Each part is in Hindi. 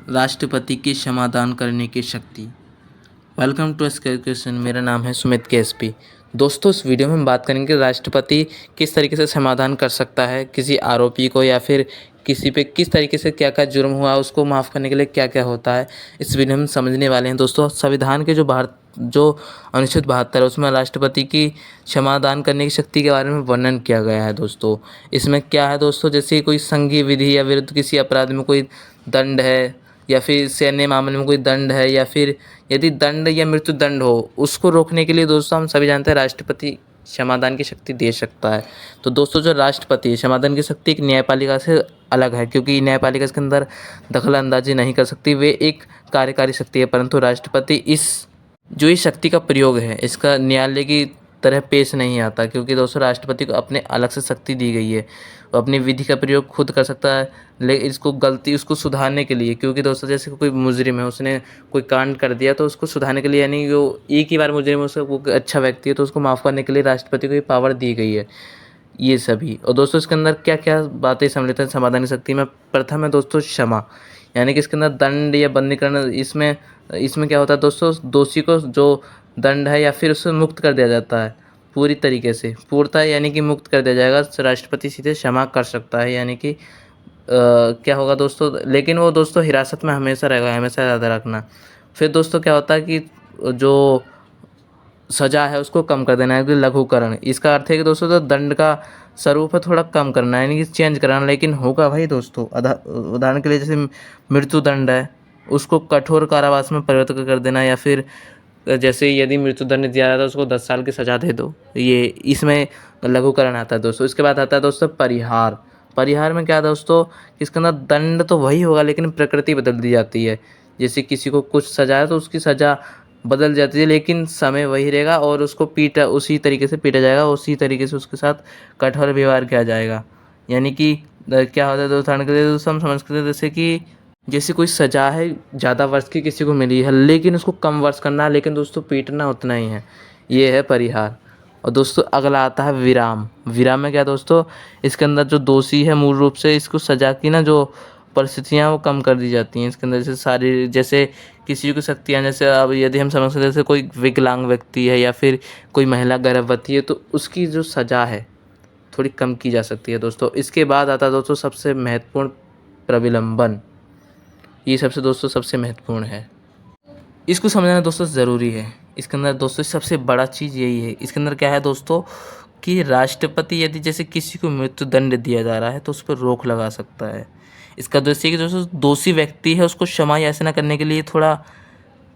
राष्ट्रपति की क्षमादान करने की शक्ति। Welcome to question. मेरा नाम है सुमित केएसपी। दोस्तों, इस वीडियो में हम बात करेंगे राष्ट्रपति किस तरीके से समाधान कर सकता है किसी आरोपी को, या फिर किसी पे किस तरीके से क्या क्या जुर्म हुआ उसको माफ़ करने के लिए क्या क्या होता है। इस वीडियो में हम समझने वाले हैं। दोस्तों, संविधान के जो अनुच्छेद 72 है उसमें राष्ट्रपति की क्षमादान करने की शक्ति के बारे में वर्णन किया गया है। दोस्तों, इसमें क्या है दोस्तों, जैसे कोई संघीय विधि या विरुद्ध किसी अपराध में कोई दंड है, या फिर सैन्य मामले में कोई दंड है, या फिर यदि दंड या मृत्यु दंड हो उसको रोकने के लिए दोस्तों हम सभी जानते हैं राष्ट्रपति क्षमादान की शक्ति दे सकता है। तो दोस्तों, जो राष्ट्रपति है क्षमादान की शक्ति एक न्यायपालिका से अलग है, क्योंकि न्यायपालिका इसके अंदर दखल अंदाजी नहीं कर सकती, वे एक कार्यकारी शक्ति है। परंतु राष्ट्रपति इस जो इस शक्ति का प्रयोग है इसका न्यायालय की तरह पेश नहीं आता, क्योंकि दोस्तों राष्ट्रपति को अपने अलग से शक्ति दी गई है। वो अपनी विधि का प्रयोग खुद कर सकता है, लेकिन इसको गलती उसको सुधारने के लिए, क्योंकि दोस्तों जैसे कोई मुजरिम है उसने कोई कांड कर दिया तो उसको सुधारने के लिए, यानी वो एक ही बार मुजरिम है, उसका वो अच्छा व्यक्ति है तो उसको माफ़ करने के लिए राष्ट्रपति को ये पावर दी गई है। ये सभी, और दोस्तों इसके अंदर क्या क्या बातें सम्मिलित हैं समाधान की शक्ति में। प्रथम है दोस्तों क्षमा, यानी कि इसके अंदर दंड या बंदीकरण, इसमें क्या होता है दोस्तों, दोषी को जो दंड है या फिर उससे मुक्त कर दिया जाता है पूरी तरीके से, पूर्णतः यानी कि मुक्त कर दिया जाएगा। राष्ट्रपति सीधे क्षमा कर सकता है, यानी कि क्या होगा दोस्तों, लेकिन वो दोस्तों हिरासत में हमेशा रहेगा, हमेशा याद रखना। फिर दोस्तों क्या होता है कि जो सज़ा है उसको कम कर देना है, कि लघुकरण। इसका अर्थ है कि दोस्तों जो दंड का स्वरूप है थोड़ा कम करना है, यानी कि चेंज कराना। लेकिन होगा भाई दोस्तों, उदाहरण के लिए जैसे मृत्यु दंड है उसको कठोर कारावास में परिवर्तित कर देना, या फिर जैसे यदि मृत्यु दंड दिया जाता है उसको 10 साल की सज़ा दे दो, ये इसमें लघुकरण आता है दोस्तों। इसके बाद आता है दोस्तों परिहार। परिहार में क्या है दोस्तों, इसके अंदर दंड तो वही होगा लेकिन प्रकृति बदल दी जाती है। जैसे किसी को कुछ सजा है तो उसकी सज़ा बदल जाती है, लेकिन समय वही रहेगा और उसको उसी तरीके से पीटा जाएगा, उसी तरीके से उसके साथ कठोर व्यवहार किया जाएगा। यानी कि क्या होता है दोस्तों, उदाहरण के लिए दोस्तों हम समझ सकते हैं जैसे कोई सज़ा है ज़्यादा वर्ष की किसी को मिली है, लेकिन उसको कम वर्ष करना है, लेकिन दोस्तों पीटना उतना ही है। ये है परिहार। और दोस्तों अगला आता है विराम। विराम में क्या दोस्तों, इसके अंदर जो दोषी है मूल रूप से इसको सज़ा की जो परिस्थितियाँ वो कम कर दी जाती हैं। इसके अंदर जैसे किसी की शक्तियाँ, जैसे अब यदि हम समझ सकते हैं जैसे कोई विकलांग व्यक्ति है या फिर कोई महिला गर्भवती है तो उसकी जो सज़ा है थोड़ी कम की जा सकती है दोस्तों। इसके बाद आता है दोस्तों सबसे महत्वपूर्ण, प्रविलंबन। ये सबसे महत्वपूर्ण है, इसको समझना दोस्तों ज़रूरी है। इसके अंदर दोस्तों सबसे बड़ा चीज़ यही है। इसके अंदर क्या है दोस्तों कि राष्ट्रपति यदि जैसे किसी को मृत्यु दंड दिया जा रहा है तो उस पर रोक लगा सकता है। इसका उद्देश्य कि दोस्तों दोषी व्यक्ति है उसको क्षमा याचना करने के लिए थोड़ा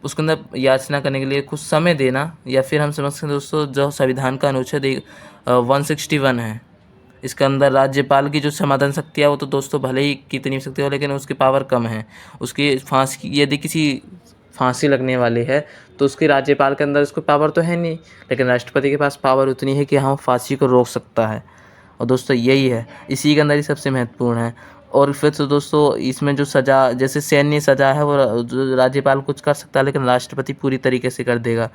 उसके अंदर याचना करने के लिए कुछ समय देना, या फिर हम समझ सकते हैं दोस्तों जो संविधान का अनुच्छेद 161 है, इसके अंदर राज्यपाल की जो समाधान शक्ति है वो तो दोस्तों भले ही कितनी शक्ति हो लेकिन उसकी पावर कम है। उसकी यदि किसी फांसी लगने वाली है तो उसकी राज्यपाल के अंदर उसको पावर तो है नहीं, लेकिन राष्ट्रपति के पास पावर उतनी है कि हाँ फांसी को रोक सकता है। और दोस्तों यही है, इसी के अंदर ही सबसे महत्वपूर्ण है। और फिर तो दोस्तों इसमें जो सज़ा, जैसे सैन्य सज़ा है वो राज्यपाल कुछ कर सकता है लेकिन राष्ट्रपति पूरी तरीके से कर देगा।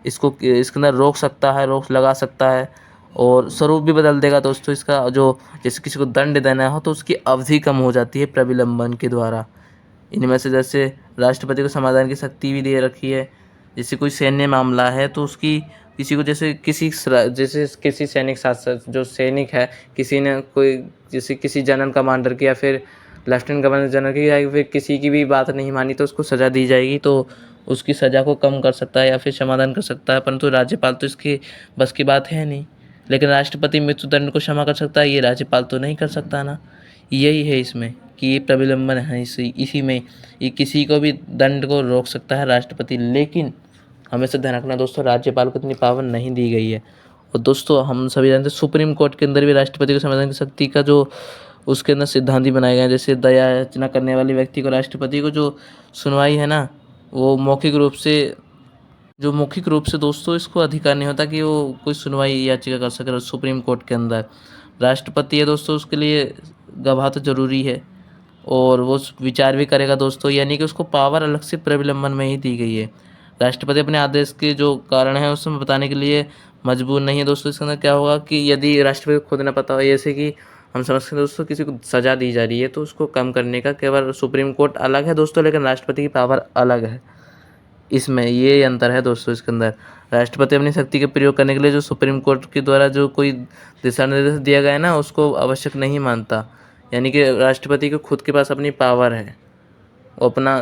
इसके अंदर रोक सकता है, रोक लगा सकता है, और स्वरूप भी बदल देगा दोस्तों इसका। जो जैसे किसी को दंड देना हो तो उसकी अवधि कम हो जाती है प्रविलंबन के द्वारा। इनमें से जैसे राष्ट्रपति को समाधान की शक्ति भी दे रखी है। जैसे कोई सैन्य मामला है तो उसकी किसी को जैसे किसी सैनिक शासक जो सैनिक है, किसी ने कोई जैसे किसी जनरल कमांडर की या फिर लेफ्टिनेंट गवर्नर जनरल की या फिर किसी की भी बात नहीं मानी तो उसको सज़ा दी जाएगी, तो उसकी सज़ा को कम कर सकता है या फिर समाधान कर सकता है। परंतु राज्यपाल तो इसकी बस की बात है नहीं। लेकिन राष्ट्रपति मृत्युदंड को क्षमा कर सकता है, ये राज्यपाल तो नहीं कर सकता ना। यही है इसमें कि ये प्रविलंबन है, इसी में ये किसी को भी दंड को रोक सकता है राष्ट्रपति। लेकिन हमेशा ध्यान रखना दोस्तों राज्यपाल को इतनी पावर नहीं दी गई है। और दोस्तों हम सभी जानते हैं सुप्रीम कोर्ट के अंदर भी राष्ट्रपति को संवैधानिक शक्ति का जो उसके अंदर सिद्धांत ही बनाए गए हैं। जैसे दया याचना करने वाले व्यक्ति को राष्ट्रपति को जो सुनवाई है ना, वो मौखिक रूप से दोस्तों इसको अधिकार नहीं होता कि वो कोई सुनवाई याचिका कर सके सुप्रीम कोर्ट के अंदर। राष्ट्रपति है दोस्तों, उसके लिए गवाह तो ज़रूरी है और वो विचार भी करेगा दोस्तों, यानी कि उसको पावर अलग से प्रविलंबन में ही दी गई है। राष्ट्रपति अपने आदेश के जो कारण है उसमें बताने के लिए मजबूर नहीं है दोस्तों। इसके अंदर क्या होगा कि यदि राष्ट्रपति को खुद न पता हो, जैसे कि हम समझते हैं दोस्तों किसी को सज़ा दी जा रही है तो उसको कम करने का केवल सुप्रीम कोर्ट अलग है दोस्तों, लेकिन राष्ट्रपति की पावर अलग है। इसमें ये अंतर है दोस्तों इसके अंदर। राष्ट्रपति अपनी शक्ति के प्रयोग करने के लिए जो सुप्रीम कोर्ट के द्वारा जो कोई दिशा निर्देश दिया गया है ना, उसको आवश्यक नहीं मानता। यानी कि राष्ट्रपति को खुद के पास अपनी पावर है, वो अपना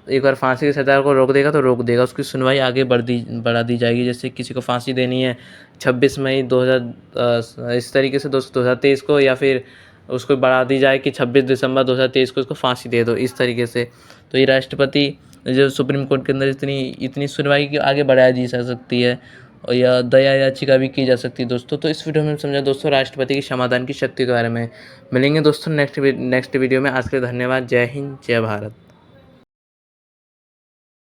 एक बार फांसी की सज़ा को रोक देगा तो रोक देगा, उसकी सुनवाई आगे बढ़ा दी जाएगी। जैसे किसी को फांसी देनी है 26 मई 2000 इस तरीके से दोस्तों 2023 को, या फिर उसको बढ़ा दी जाए कि 26 दिसंबर 2023 को उसको फांसी दे दो, इस तरीके से। तो ये राष्ट्रपति जो सुप्रीम कोर्ट के अंदर इतनी सुनवाई की आगे बढ़ाई जा सकती है, और या दया याचिका भी की जा सकती है दोस्तों। तो इस वीडियो में समझा दोस्तों राष्ट्रपति की समाधान की शक्ति के बारे में। मिलेंगे दोस्तों नेक्स्ट वीडियो में। आज के लिए धन्यवाद। जय हिंद, जय भारत।